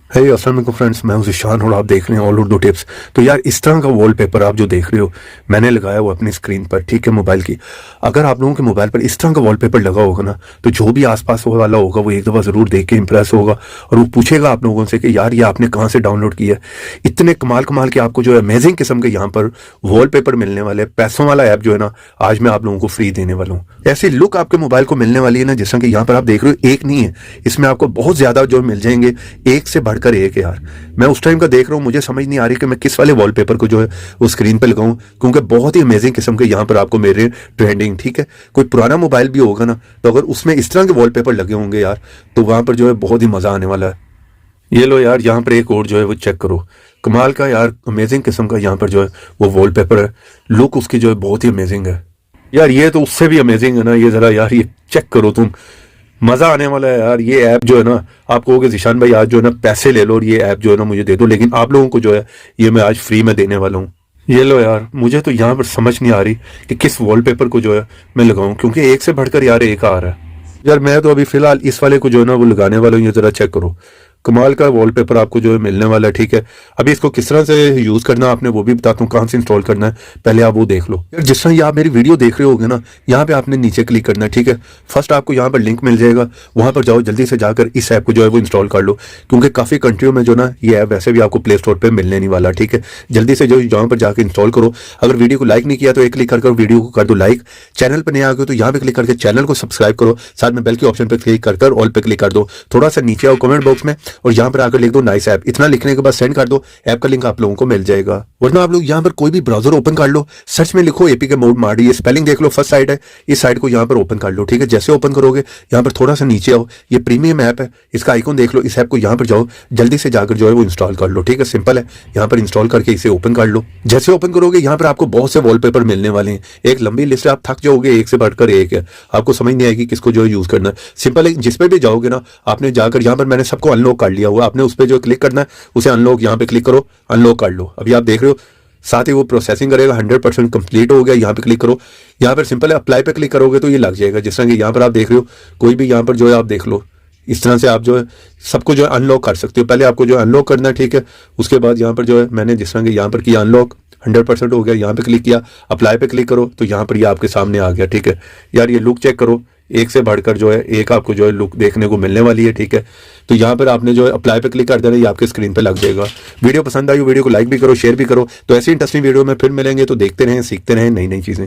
है अस्सलाम वालेकुम फ्रेंड्स, मैं हूं ज़िशान और आप देख रहे हैं ऑल उर्दू टिप्स। तो यार इस तरह का वॉलपेपर आप जो देख रहे हो मैंने लगाया हुआ अपनी स्क्रीन पर, ठीक है, मोबाइल की। अगर आप लोगों के मोबाइल पर इस तरह का वॉलपेपर लगा होगा ना, तो जो भी आसपास वाला होगा वो एक दफ़ा ज़रूर देख के इंप्रेस होगा और वो पूछेगा आप लोगों से कि यार ये आपने कहाँ से डाउनलोड किया है। इतने कमाल कमाल के आपको जो है अमेजिंग किस्म के यहाँ पर वॉलपेपर मिलने वाले, पैसों वाला ऐप जो है ना आज मैं आप लोगों को फ्री देने वाला हूँ। ऐसी लुक आपके मोबाइल को मिलने वाली है ना, जिस तरह कि यहाँ पर आप देख रहे हो, एक नहीं है, इसमें आपको बहुत ज़्यादा जो मिल जाएंगे, एक से बढ़कर एक है यार। मैं उस टाइम का देख रहा हूँ, मुझे समझ नहीं आ रही कि मैं किस वाले वॉलपेपर को जो है वो स्क्रीन पे लगाऊं, क्योंकि बहुत ही अमेजिंग किस्म के यहाँ पर आपको मेरे ट्रेंडिंग, ठीक है। कोई पुराना मोबाइल भी होगा ना, तो अगर उसमें इस तरह के वॉलपेपर लगे होंगे यार, तो वहां पर जो है बहुत ही मजा आने वाला है। ये लो यार, यहाँ पर एक और जो है वो चेक करो, कमाल का यार, अमेजिंग किस्म का यहाँ पर जो है वो वॉलपेपर है। लुक उसकी जो है बहुत ही अमेजिंग है यार। ये तो उससे भी अमेजिंग है ना, ये जरा यार ये चेक करो तुम, मजा आने वाला है यार। ये ऐप जो है ना, आप कहोगे ज़िशान भाई आज जो है ना पैसे ले लो और ये ऐप जो है ना मुझे दे दो, लेकिन आप लोगों को जो है ये मैं आज फ्री में देने वाला हूँ। ये लो यार, मुझे तो यहाँ पर समझ नहीं आ रही कि किस वॉलपेपर को जो है मैं लगाऊं, क्योंकि एक से बढ़कर यार एक आ रहा है यार। मैं तो अभी फिलहाल इस वाले को जो है ना वो लगाने वाला हूँ। ये जरा चेक करो, कमाल का वॉलपेपर आपको जो है मिलने वाला है, ठीक है। अभी इसको किस तरह से यूज करना है आपने वो भी बताता हूँ, कहाँ से इंस्टॉल करना है पहले आप वो देख लो यार। जिस तरह ये आप मेरी वीडियो देख रहे होगे ना, यहाँ पे आपने नीचे क्लिक करना है, ठीक है। फर्स्ट आपको यहाँ पर लिंक मिल जाएगा, वहां पर जाओ, जल्दी से जाकर इस ऐप को जो है वो इंस्टॉल कर लो, क्योंकि काफी कंट्रियों में जो ना ये ऐप वैसे भी आपको प्ले स्टोर पर मिलने नहीं वाला, ठीक है। जल्दी से जो यहाँ पर जाकर इंस्टॉल करो। अगर वीडियो को लाइक नहीं किया तो एक क्लिक कर वीडियो को कर दो लाइक। चैनल पर नए आ गए तो यहाँ पे क्लिक करके चैनल को सब्सक्राइब करो, साथ में बेल के ऑप्शन पर क्लिक कर ऑल पे क्लिक कर दो। थोड़ा सा नीचे आओ कमेंट बॉक्स में और यहाँ पर आकर लिख दो नाइस ऐप। इतना लिखने के बाद सेंड कर दो, ऐप का लिंक आप लोगों को मिल जाएगा। वरना आप लोग यहाँ पर कोई भी ब्राउजर ओपन कर लो, सर्च में लिखो एपीके मोड मार, ये स्पेलिंग देख लो, फर्स्ट साइड है, इस साइड को यहाँ पर ओपन कर लो, ठीक है। जैसे ओपन करोगे यहाँ पर थोड़ा सा नीचे आओ, ये प्रीमियम ऐप है, इसका आइकन देख लो, इस ऐप को यहाँ पर जाओ, जल्दी से जाकर जो है वो इंस्टॉल कर लो, ठीक है। सिंपल है, यहाँ पर इंस्टॉल करके इसे ओपन कर लो। जैसे ओपन करोगे यहाँ पर आपको बहुत से वॉलपेपर मिलने वाले हैं, एक लंबी लिस्ट है, आप थक जाओगे, एक से बढ़कर एक है, आपको समझ नहीं आएगी किसको जो है यूज करना है। सिंपल है, जिस पे भी जाओगे ना आपने जाकर यहाँ पर मैंने सबको अनलॉक कर लिया हुआ, आपने उस पर जो क्लिक करना है, उसे अनलॉक यहाँ पे क्लिक करो, अनलॉक कर लो। अभी आप देख रहे हो साथ ही वो प्रोसेसिंग करेगा, 100% कंप्लीट हो गया। यहाँ पे क्लिक करो, यहाँ पर सिंपल है, अप्लाई पे क्लिक करोगे तो ये लग जाएगा। जिस तरह कि यहाँ पर आप देख रहे हो, कोई भी यहाँ पर जो है आप देख लो, इस तरह से आप जो है सबको जो है अनलॉक कर सकते हो। पहले आपको जो है अनलॉक करना है, ठीक है। उसके बाद यहाँ पर जो है मैंने जिस तरह के यहाँ पर किया अनलॉक, 100% हो गया। यहाँ पे क्लिक किया, अप्लाई पे क्लिक करो तो यहाँ पर ये आपके सामने आ गया, ठीक है। यार ये लुक चेक करो, एक से बढ़कर जो है एक आपको जो है लुक देखने को मिलने वाली है, ठीक है। तो यहाँ पर आपने जो है अप्लाई पे क्लिक कर देना, ये आपके स्क्रीन पे लग जाएगा। वीडियो पसंद आई, वीडियो को लाइक भी करो, शेयर भी करो। तो ऐसी इंटरेस्टिंग वीडियो में फिर मिलेंगे, तो देखते रहें, सीखते रहें नई नई चीज़ें।